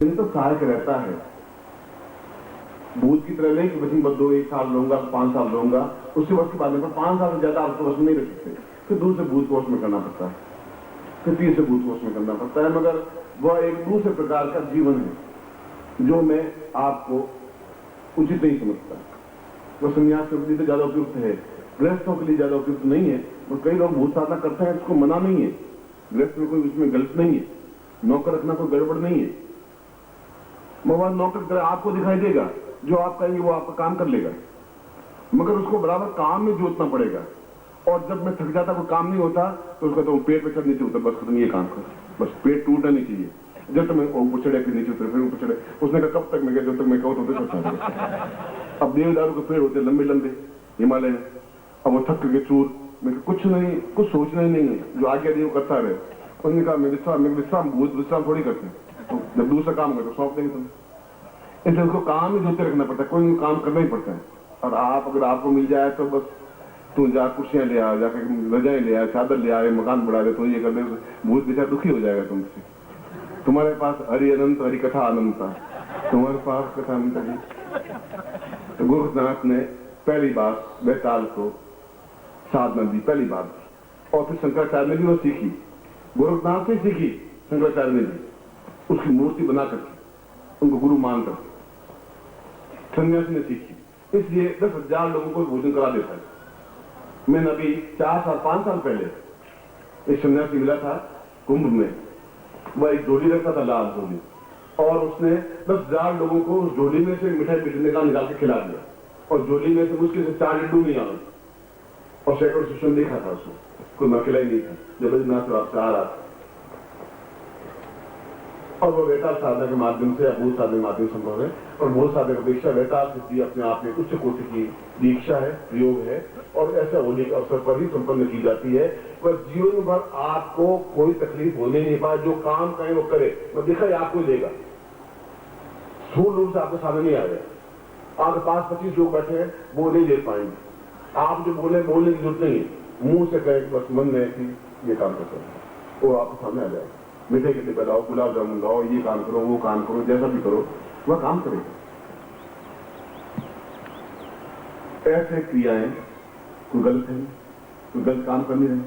तो सहायक रहता है। भूत की तरह नहीं कि वचन बदलो 1 साल रहूंगा 5 साल रहूंगा, उसके वक्त के बाद में 5 साल से ज्यादा आपको वश में नहीं रख सकते, फिर दूसरे भूत को वश में करना पड़ता है, फिर तीसरे भूत को वश में करना पड़ता है। मगर वह एक दूसरे प्रकार का जीवन है जो मैं आपको उचित नहीं समझता। वह संन्यास के लिए तो ज्यादा उपयुक्त है, गृहस्थों के लिए ज्यादा उपयुक्त नहीं है। और कई लोग भूत साधना करते हैं, इसको मना नहीं है, गृहस्थ में कोई उसमें गलत नहीं है, नौकर रखना कोई गड़बड़ नहीं है। मगर नौकर आपको दिखाई देगा, जो आप कहेंगे वो आपका काम कर लेगा, मगर उसको बराबर काम में जोतना पड़ेगा। और जब मैं थक जाता कोई काम नहीं होता तो उसका तो पेट पे चढ़ नीचे उतर, बस खत्म, ये काम कर, बस पेट टूटना नहीं चाहिए। जब तक मैं ऊपर चढ़े फिर नीचे उतरे, फिर ऊपर चढ़े। उसने कहा कब तक? मैं जब तक मैं कहूँ तो चढ़ता। अब देवदारू के पेड़ होते लंबे लंबे हिमालय में, अब वो थक के चूर, मैं कुछ नहीं, कुछ सोचना ही नहीं है, जो आज्ञा दी वो करता रहे। उसने कहा मैं विश्राम भूत विश्राम थोड़ी करते हैं, तो जब दूसरा काम करो सौंप देंगे तुम। इसलिए उसको काम ही जोते रखना पड़ता है, कोई काम करना ही पड़ता है। और आप अगर आपको मिल जाए तो बस तू जा कुर्सियां ले आ, जाकर रजाई ले आ, चादर ले आ, मकान बढ़ा दे, तो ये कर दे, भूत बेचारा दुखी हो जाएगा तुमसे। तुम्हारे पास हरि अनंत, हरि कथा अनंत, तुम्हारे पास कथा अनंत है। तो गोरखनाथ ने पहली बार बैताल को साधना दी, पहली बार, और फिर शंकराचार्य ने भी वो सीखी, गोरखनाथ से सीखी शंकराचार्य ने भी, उसकी मूर्ति बनाकर उनको गुरु मानकर सन्यासी ने सीखी। इसलिए 10,000 लोगों को भोजन करा देता है। मैंने अभी 4 साल 5 साल पहले एक सन्यासी मिला था कुंभ में, वह एक झोली रखता था, लाल झोली, और उसने 10,000 लोगों को उस झोली में से मिठाई बिजने का निकाल के खिला दिया, और झोली में से मुश्किल से 4 लड्डू नहीं आए, और सैकड़ों शिष्यों ने देखा था उसको, कोई मकेला ही नहीं था, जब बद्रीनाथ से वापस आ रहा था। और वो वेताल साधना के माध्यम से, भूत साधना के माध्यम संभव है। और भूत साधना की दीक्षा वेताल सिद्धि अपने आप में उच्च कोटि की दीक्षा है, प्रयोग है, और ऐसा होने के अवसर पर ही संपन्न की जाती है। वह जीवन भर आपको कोई तकलीफ होने नहीं पाए, जो काम करें वो करे, वो दिखाई आपको देगा, स्थूल रूप से आपके सामने नहीं आएगा। आपके पास 25 लोग बैठे हैं, वो नहीं दे पाएंगे, आप जो बोलने की जरूरत नहीं है, मुंह से कहे बस मन में कि ये काम करते हैं, वो आपके सामने आ जाएगा। मीठे के डिब्बे लाओ, गुलाब जामुन लाओ, ये काम करो, वो काम करो, जैसा भी करो वह काम करेगा। ऐसे क्रियाएं कोई गलत है, कोई गलत काम करनी है,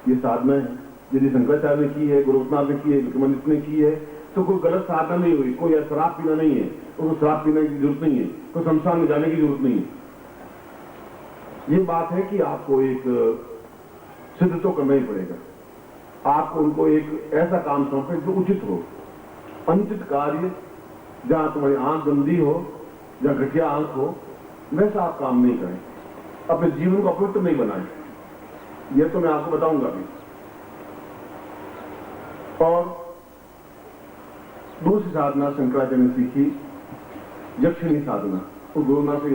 ये साधना है। यदि शंकराचार्य ने की है, गोरखनाथ ने की है, विक्रमादित्य ने की है, तो कोई गलत साधना नहीं हुई। कोई शराब पीना नहीं है, उसको शराब पीने की जरूरत नहीं है, कोई शमशान में जाने की जरूरत नहीं है। ये बात है कि आपको एक सिद्ध तो करना ही पड़ेगा, आपको उनको एक ऐसा काम सौंपे जो उचित हो। अनुचित कार्य, जहां तुम्हारी आंख गंदी हो, जहां घटिया आंख हो, वैसा आप काम नहीं करें, अपने जीवन को अपवित्र नहीं बनाएं। यह तो मैं आपको बताऊंगा भी। और दूसरी साधना शंकराचार्य ने सीखी, यक्षिणी साधना, और गोरखनाथ से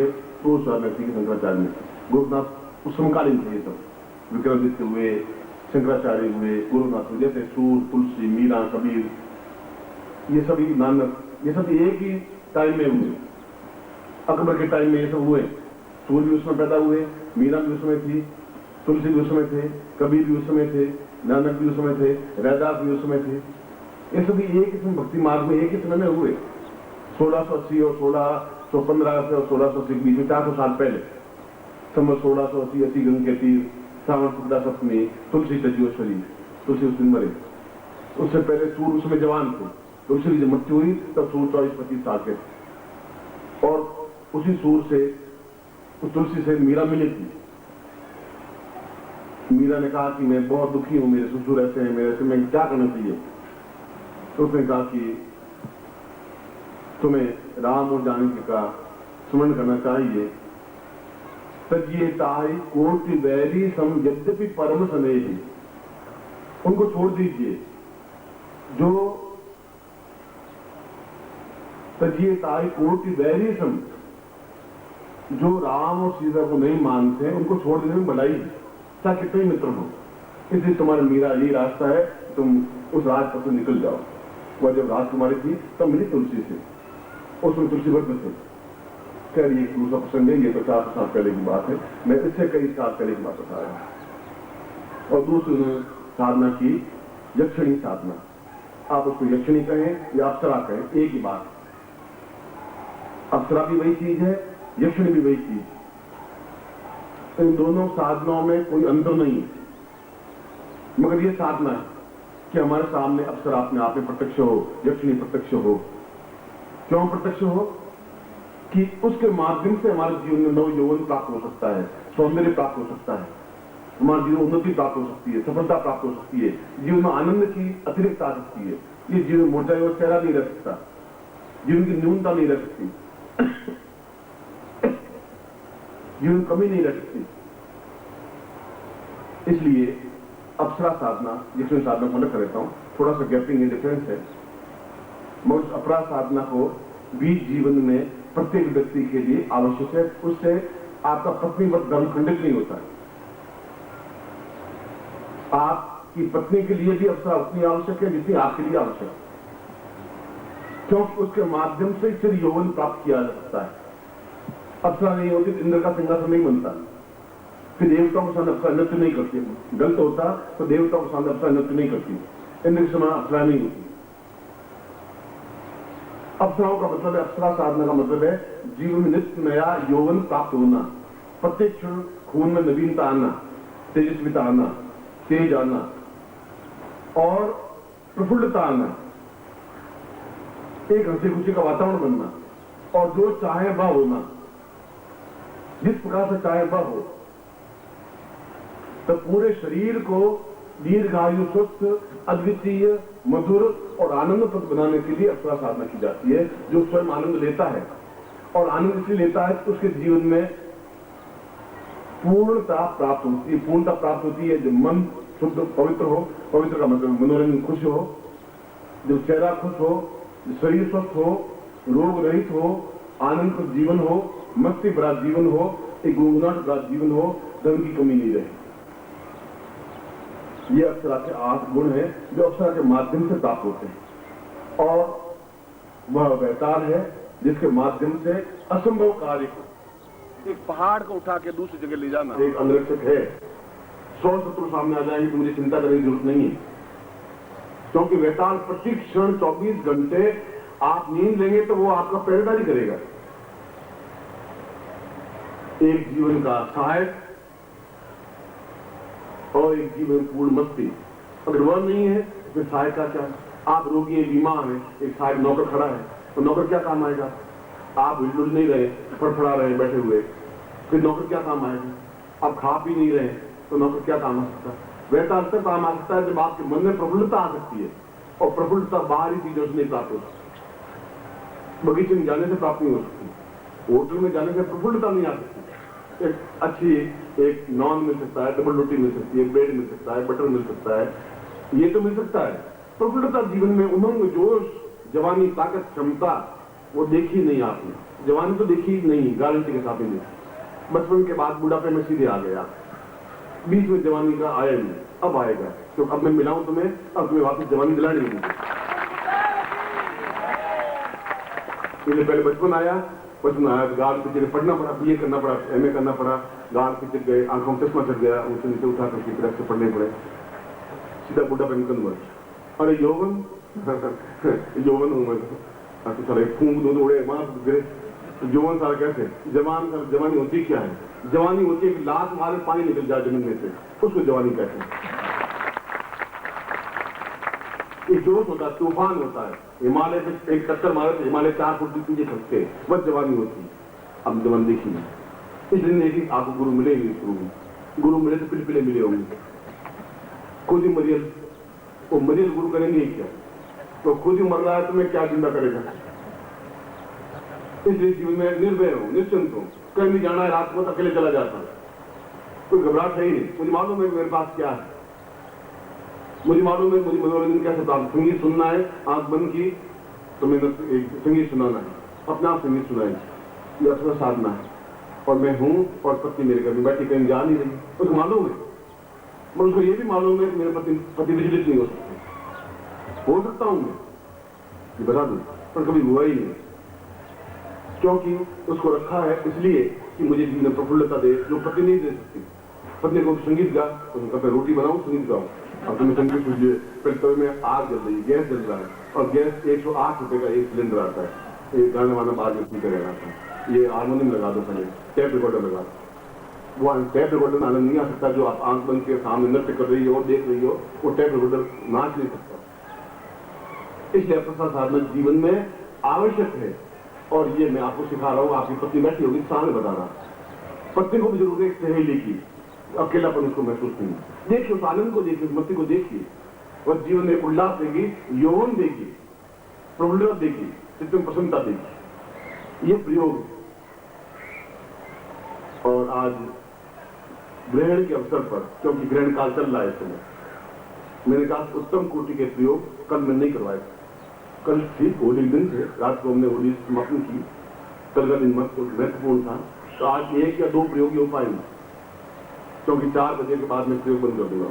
दो साधना सीखी शंकराचार्य ने। गोरखनाथ उस समकालीन थे, ये सब विक्रमादित्य हुए, शंकराचार्य हुए, गुरुनाथ हुए, जैसे सूर, तुलसी, मीरा, कबीर, ये सभी नानक, ये सब एक ही टाइम में हुए। अकबर के टाइम में ये सब हुए। सूर भी उसमें पैदा हुए, मीरा भी उसमें थी, तुलसी भी उसमें थे, कबीर भी उसमें थे, नानक भी उसमें थे, रैदास भी उसमें थे। ये सभी एक ही भक्ति मार्ग में एक ही समय में हुए। 1680 और 1615 से और 1680 के बीच में 400 साल पहले, संवत 1680 80 गंग के तीर, सावन शुक्ला सप्तमी, तुलसी तजीश्वरी, तुलसी उस दिन मरे। उससे पहले सूर उसमें जवान थे, तुलसी जब मृत्यु हुई तब सूर 24-25 साल के थे। और उसी सूर से, उस तुलसी से मीरा मिली थी। मीरा ने कहा कि मैं बहुत दुखी हूं, मेरे ससुर ऐसे हैं, मेरे से मैं क्या करना चाहिए। तो उसने कहा कि तुम्हें राम और जानकी का स्मरण करना चाहिए। तजिए ताई कोटि वैरी सम यद्यपि परम स्नेही, उनको छोड़ दीजिए जो तजिए ताई कोटि वैरी सम, जो राम और सीता को नहीं मानते, उनको छोड़ देने में भलाई है, चाहे कितने मित्र हो। इसलिए तुम्हारा मीरा यही रास्ता है, तुम उस रास्ते से निकल जाओ। वह जब राजकुमारी थी तब मिली तुलसी से, उसमें तुलसी भक्त थे। कह रही एक दूसरा प्रसंग है, ये तो 400 साल पहले की बात है, मैं इससे कई साल पहले की बात बता रहा हूं। और दूसरी साधना की यक्षिणी साधना, आप उसको यक्षिणी कहें या अप्सरा कहें, एक ही बात। अप्सरा भी वही चीज है, यक्षिणी भी वही चीज। इन दोनों साधनाओं में कोई अंतर नहीं है, मगर ये साधना है कि हमारे सामने अप्सरा अपने आप में प्रत्यक्ष हो, यक्षिणी प्रत्यक्ष हो। क्यों प्रत्यक्ष हो? कि उसके माध्यम से हमारे जीवन में नव यौवन प्राप्त हो सकता है, सौंदर्य प्राप्त हो सकता है, हमारे जीवन में उन्नति प्राप्त हो सकती है, सफलता प्राप्त हो सकती है, जीवन में आनंद की अतिरिक्त आ सकती है। ये जीवन मोटा हुआ चेहरा नहीं रह सकता, जीवन की न्यूनता नहीं रह सकती, जीवन कमी नहीं रह सकती। इसलिए अप्सरा साधना, जिसमें साधना को अलग कर देता हूं, थोड़ा सा गैपिंग डिफरेंस है, मगर उस अपरा साधना को भी जीवन में प्रत्येक व्यक्ति के लिए आवश्यक है। उससे आपका पत्नीवत धर्म खंडित नहीं होता है। आपकी पत्नी के लिए भी अप्सरा उतनी आवश्यक है जितनी आपके लिए आवश्यक है, क्योंकि उसके माध्यम से फिर यौवन प्राप्त किया जा सकता है। अप्सरा नहीं होती तो इंद्र का सिंहासन नहीं बनता, फिर देवताओं के सामने अप्सरा नृत्य नहीं करती। गलत होता तो देवताओं के सामने अप्सरा नृत्य नहीं करती, इंद्र के समान अप्सरा नहीं होती। अप्सराओं का मतलब है, अप्सरा साधना का मतलब है जीवन में नित्य नया यौवन प्राप्त होना, प्रत्येक क्षण खून में नवीनता आना, तेजस्विता आना, तेज आना और प्रफुल्लता आना, एक हंसी खुशी का वातावरण बनना, और जो चाहे वह होना, जिस प्रकार से चाहे वह हो। तो पूरे शरीर को दीर्घायु, स्वस्थ, अद्वितीय, मधुर और आनंदप्रद बनाने के लिए अप्सरा साधना की जाती है। जो स्वयं आनंद लेता है, और आनंद इसलिए लेता है कि उसके जीवन में पूर्णता प्राप्त होती है। पूर्णता प्राप्त होती है जब मन शुद्ध पवित्र हो, पवित्र का मतलब मनोरंजन खुश हो, जब चेहरा खुश हो, शरीर स्वस्थ हो, रोग रहित हो, आनंद का जीवन हो, मस्ती भरा जीवन हो, एक गुणगुनाहट भरा जीवन हो, धन की कमी नहीं रहे। ये अप्सरा के 8 गुण हैं जो अप्सरा के माध्यम से प्राप्त होते हैं, और वह अवतार है जिसके माध्यम से असंभव कार्य को, एक पहाड़ को उठा के दूसरी जगह ले जाना, एक अंगरक्षक है। 100 शत्रु सामने आ जाएंगे तो मुझे चिंता करने की जरूरत नहीं है, क्योंकि वैताल प्रति क्षण 24 घंटे आप नींद लेंगे तो वो आपका पहरेदारी करेगा। एक जीवन का सहायक और एक जीवन पूर्ण मस्ती। अगर वह नहीं है तो सहायक का क्या? आप रोगी है, बीमार है, एक सहायक नौकर खड़ा है, तो नौकर क्या काम आएगा? आप हिलडुल नहीं रहे, फड़फड़ा रहे बैठे हुए, फिर नौकर क्या काम आएगा? आप खा पी नहीं रहे तो नौकर क्या काम आ सकता है? वैसा अंतर काम आ सकता है जब आपके मन में प्रफुल्लता आ सकती है, और प्रफुल्लता बाहरी चीजों से नहीं प्राप्त हो सकती। बगीचे में जाने से प्राप्त नहीं हो सकती, होटल में जाने से प्रफुल्लता नहीं आ सकती। एक अच्छी एक नॉन मिल सकता है, डबल रोटी मिल सकती है, ब्रेड मिल सकता है, बटर मिल सकता है, ये तो मिल सकता है। प्रफुल्लता जीवन में उमंग, जोश, जवानी, ताकत, क्षमता, वो देखी नहीं आपने। जवानी तो देखी नहीं, गारंटी के साथ ही नहीं। बचपन के बाद बुढ़ापे में सीधे आ गया, बीच में जवानी का आया नहीं, अब आएगा। तो अब मैं मिलाऊं तुम्हें, अब तुम्हें वापस जवानी दिलानी होगी। पहले बचपन आया, गाल पीछे पढ़ना पड़ा, बीए करना पड़ा, एमए करना पड़ा, गाल पीछे गए, आंखों में चश्मा चढ़ गया, ऊंचे नीचे उठा करके फिर से पढ़ने पड़े, सीधा बुढ़ा पे कन्वर्ट। अरे यौवन यौवन हूं मैं तो सारे फूंक दो उड़े वहां गिरे। यौवन सारा कैसे? जवानी होती क्या है? जवानी होती है कि लात मारे पानी निकल जाए जमीन में से, उसको जवानी कहते हैं। एक जोश होता है, तूफान होता है, हिमालय पे एक टक्कर मारे तो हिमालय 4 फुट नीचे खसते, वह जवानी होती है। अब जवान देखी नहीं, इसलिए नहीं कि आपको गुरु मिले ही गुरु मिले तो पिलपिले मिले होंगे। खुद ही मरियल, वो मरियल गुरु करेंगे ही क्या? तो खुद ही मर रहा है तो मैं क्या चिंता करेगा? इसलिए जीवन में निर्भय हो, निश्चिंत हो, कहीं भी जाना है रात को अकेले चला जाता है, कोई घबराहट है ही नहीं। मुझे मालूम है मेरे पास क्या है, मुझे मालूम है मुझे मनोरंजन कैसे प्राप्त। संगीत सुनना है, आंख बंद की तो मैंने संगीत सुनाना है, अपना आप संगीत सुनाएंगे, ये अपना साधना है। और मैं हूं और पत्नी मेरे घर में बैठी कहीं जा नहीं रही, उसको मालूम है। पर उसको ये भी मालूम है कि मेरे पति विचलित नहीं हो सकते। हो सकता हूं मैं, ये बता दूं, पर कभी हुआ ही नहीं, क्योंकि उसको रखा है इसलिए कि मुझे जीवन प्रफुल्लता दे, जो पति नहीं दे सकती। पत्नी को संगीत गा, तो कहते रोटी बनाऊं संगीत गाऊं। अब तुम्हें संगीत सुनिए, फिर तवे में आग जल रही है, गैस जल रहा है, और गैस 108 रुपए का एक सिलेंडर आता है। एक गाना वाना बाद में सुनते रहना था, ये हारमोनियम लगा दो, पहले टेप रिकॉर्डर लगा दो। वो टेप रिकॉर्डर में आनंद नहीं आ सकता जो आप आंख बंद के सामने नृत्य कर रही हो और देख रही हो, वो टेप रिकॉर्डर नाच नहीं सकता। इसलिए अपना साधना जीवन में आवश्यक है, और ये मैं आपको सिखा रहा हूँ। आपकी पत्नी बैठी होगी सामने बता रहा, पत्नी को भी जरूरत है एक सहेली की, अकेलापन उसको महसूस नहीं। देखिए उस आनंद को देखिए, उस मस्ती को देखिए, वह जीवन में उल्लास देगी, यौवन देगी, प्रफुल्लता देगी, चित्त में प्रसन्नता देगी। ये प्रयोग है। और आज ग्रहण के अवसर पर, क्योंकि ग्रहण काल चल रहा है इस समय, मैंने कहा उत्तम कोटि के प्रयोग कल मैं नहीं करवाए। कल ठीक होली दिन थे, रात को हमने होली समापन की, कल का दिन महत्वपूर्ण था, तो आज 1 या 2 प्रयोग हो पाएंगे, क्योंकि 4 बजे के बाद मैं प्रयोग बंद कर दूंगा।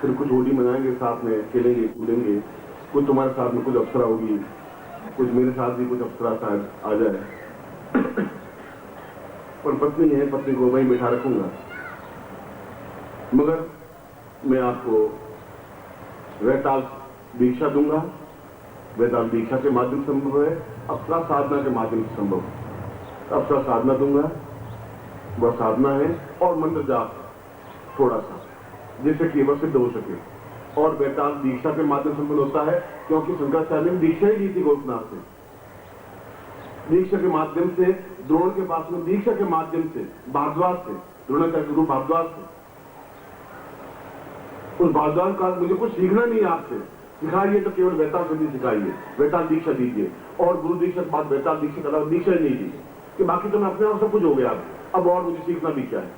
फिर कुछ होली मनाएंगे, साथ में खेलेंगे कूदेंगे, कुछ तुम्हारे साथ में कुछ अप्सरा होगी, कुछ मेरे साथ भी कुछ अप्सरा शायद आ जाए। पर पत्नी है, पत्नी को वहीं बैठा रखूंगा। मगर मैं आपको वैताल दीक्षा दूंगा। वैताल दीक्षा के माध्यम से संभव है, अप्सरा साधना के माध्यम से संभव है। अप्सरा साधना दूंगा, वह साधना है, और मंत्र जाप थोड़ा सा, जिससे कि वह सिद्ध हो सके। और वैताल दीक्षा के माध्यम से संभव होता है, क्योंकि शंकराचार्य ने दीक्षा ही दी थी गोपनाथ से। दीक्षा के माध्यम से द्रोण के पास में, दीक्षा के माध्यम से भारद्वाज से, द्रोणाचार्य गुरु भारद्वाज से, उस भारद्वाज का मुझे कुछ सीखना नहीं है आपसे, सिखाइए तो केवल वैताल सिद्धि सिखाइए, वैताल दीक्षा दीजिए। और गुरु दीक्षा के बाद वैताल दीक्षा के अलावा दीक्षा ही नहीं दी कि बाकी तो मैं अपने आप सब कुछ हो गया, अब और मुझे सीखना भी क्या है।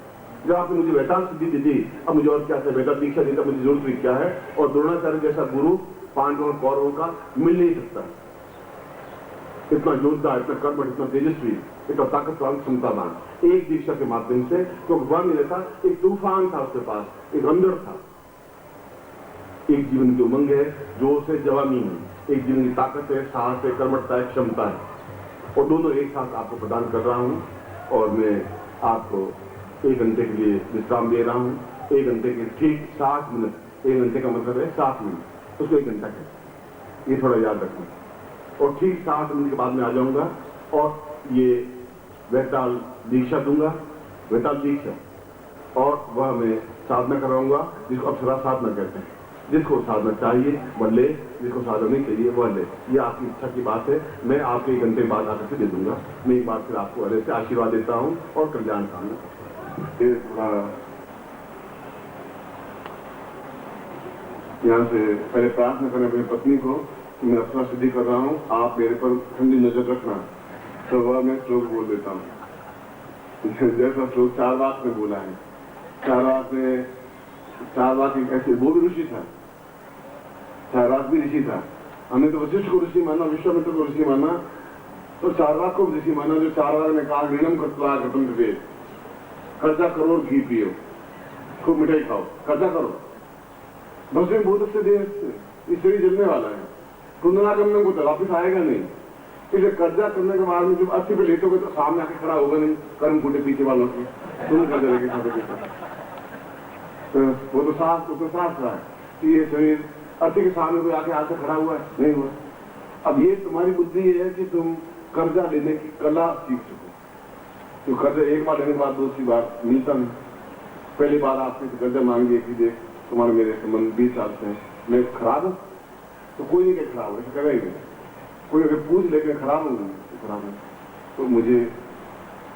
जब आपने मुझे वैताल सिद्धि दी थी, अब मुझे और क्या है, वैताल दीक्षा दी, मुझे जरूरत भी क्या है। और द्रोणाचार्य जैसा गुरु पांडवों और कौरवों का मिल नहीं सकता। इतना योद्धा, इतना कर्मठ, इतना तेजस्वी, इतना ताकतवान, क्षमतावान, एक दीक्षा के माध्यम से। तो वह मिला था, एक तूफान था उसके पास, एक अंदर था, एक जीवन की उमंग है, जोश है, जवानी है, एक जीवन की ताकत है, साहस है, कर्मठता है, क्षमता है, और दोनों एक साथ आपको प्रदान कर रहा हूं। और मैं आपको 1 घंटे के लिए विश्राम दे रहा हूं। 1 घंटे के ठीक 60 मिनट, 1 घंटे का मतलब है 60 मिनट, उसको 1 घंटा है, ये थोड़ा याद रखना। और ठीक 60 मिनट के बाद में आ जाऊंगा और ये वैताल दीक्षा दूंगा, वैताल दीक्षा, और वह मैं साधना कराऊंगा, जिसको अप्सरा साधना कहते हैं। जिसको साधना चाहिए वह ले, जिसको साधना नहीं चाहिए वह ले। ये आपकी इच्छा की बात है। मैं आपके 1 घंटे बाद आकर के दे दूंगा। मैं एक बार फिर आपको अलग से आशीर्वाद देता हूँ और कल्याण कामना करता हूँ। यहाँ से पहले प्रार्थना करें अपनी पत्नी को कि मैं अपना सिद्धि कर रहा हूँ, आप मेरे पर ठंडी नजर रखना। तो वह मैं श्लोक बोल देता हूँ, जैसा श्लोक चारवाक में बोला है। चारवाक में, चारवाक एक ऐसे, वो भी ऋषि था, चारवाक भी ऋषि था। हमने तो वशिष्ठ को ऋषि माना, विश्वामित्र को ऋषि माना, तो चारवाक को ऋषि माना। जो चारवाक ने कहा ऋणम कर्तव्य घटम कृपे, कर्जा करो और घी पियो, खूब मिठाई खाओ, कर्जा करो, बस में बहुत अच्छे देह, इस शरीर जलने वाला है, पुनरागमन को तो वापिस आएगा नहीं। इसलिए कर्जा करने के बाद में जब 80 पे लेटोगे तो सामने आके खड़ा होगा नहीं, कर्म कूटे पीछे वालों से, तुम कर्जा लेके खाते। वो तो साफ, वो तो साफ रहा है कि ये शरीर 80 के सामने कोई आके आके खड़ा हुआ है, नहीं हुआ। अब ये तुम्हारी बुद्धि ये है कि तुम कर्जा लेने की कला सीख सको। तो कर्जा एक बार लेने के बाद दूसरी बार मिलता नहीं। पहली बार आपसे कर्जा मांगी कि देख तुम्हारे मेरे संबंध 20 साल से मैं खराब हूँ, तो कोई नहीं कहे खराब हो, ऐसा करेगा ही। कोई अगर पूछ लेके खराब हूँ तो खराब है, तो मुझे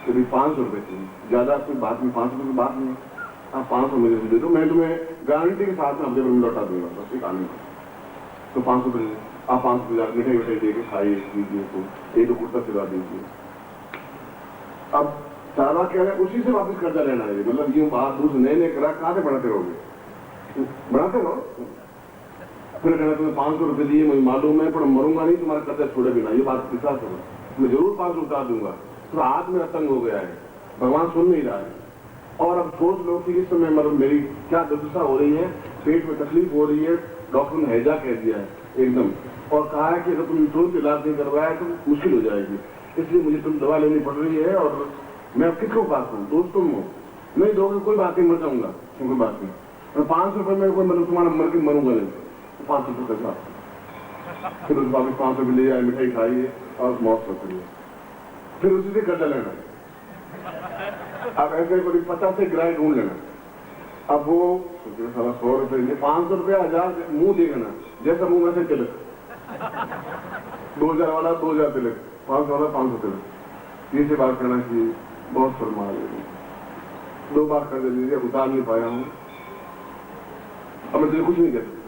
कभी 500 रुपए चाहिए, ज्यादा कोई बात नहीं, 500 रुपये की बात नहीं, आप 500 मुझे दे दो, मैं तुम्हें गारंटी के साथ में अपने में लौटा दूंगा, बस एक आने तो 500 रुपये आप 500 रुपये मिठाई मिठाई दे के खाइए, दीजिए, तो एक 2 कुर्ता सिला दीजिए। अब सारा कह रहा है उसी से वापस कर्जा लेना है, मतलब यूं बात दूसरे नए नए करा, कहाँ से बढ़ाते रहोगे, बढ़ाते रहो। फिर कहना तुम्हें 500 रुपये दिए, मुझे मालूम है, पर मरूंगा नहीं, तुम्हारा कर्जा छोड़े बिना, ये बात विश्वास करो, मैं जरूर 500 उतार दूंगा। तो हाथ में तंग हो गया है, भगवान सुन नहीं रहा है। और अब सोच लो कि इस समय मतलब मेरी क्या दुर्दशा हो रही है, पेट में तकलीफ हो रही है, डॉक्टर ने हैजा कह दिया है एकदम, और कहा है कि अगर तुम तुरंत इलाज नहीं करवाया तो मुश्किल हो जाएगी, इसलिए मुझे तुम दवा लेनी पड़ रही है। और मैं अब किसको पास हूँ, दोस्तों में नहीं दोगे कोई बात नहीं, मर जाऊंगा, कोई बात नहीं। और 500 रुपये में कोई मतलब तुम्हारा मर के मरूंगा नहीं, 500 रुपये का। फिर उस वापस 500 रुपये ले आए, मिठाई खाइए और मौत करिए, फिर उसी से कर्जा लेना। अब ऐसे कोई 50 से ग्राह ढूंढ लेना। अब वो सारा 100 रुपये 500 रुपया 1000 मुंह देगा ना, जैसा मुंह वैसे तिलक, 2000 वाला 2000 तिलक, 500 वाला 500 तिलक। ये से बात करना चाहिए, बहुत शर्मा लेगी। 2 बार कर दीजिए, उतार नहीं पाया हूँ, अब मैं तुझे कुछ नहीं कह सकता।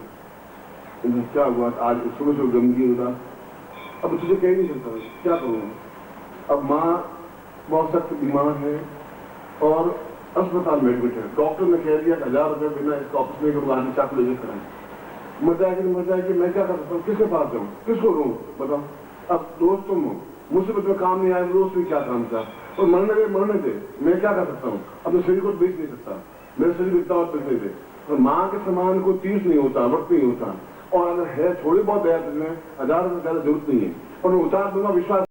क्या हुआ आज सुबह सुबह गमगी होता, अब तुझे कह नहीं सकता, क्या करूँगा। अब माँ बहुत सख्त बीमार है और अस्पताल में एडमिट है। डॉक्टर ने कह दिया 1000 रुपये बिना इसका ऑपरेशन करूँगा, आगे चाकू लेकर कराएं। मर जाएगी, मैं क्या कर सकता हूँ, किसके पास जाऊँ, किसको रो बताओ। अब दोस्त तुम हो, मुसीबत में काम नहीं आए, दोस्त भी क्या काम था, और मरने थे, मैं क्या कर सकता हूँ। अपने शरीर को बेच नहीं सकता, मेरे शरीर इतना और पैसे थे। और माँ के समान को तीस नहीं होता, वक्त नहीं होता। और अगर है थोड़ी बहुत दया तुझमें, 1000 रुपये ज्यादा जरूरत नहीं है, और मैं उतार दूंगा, विश्वास।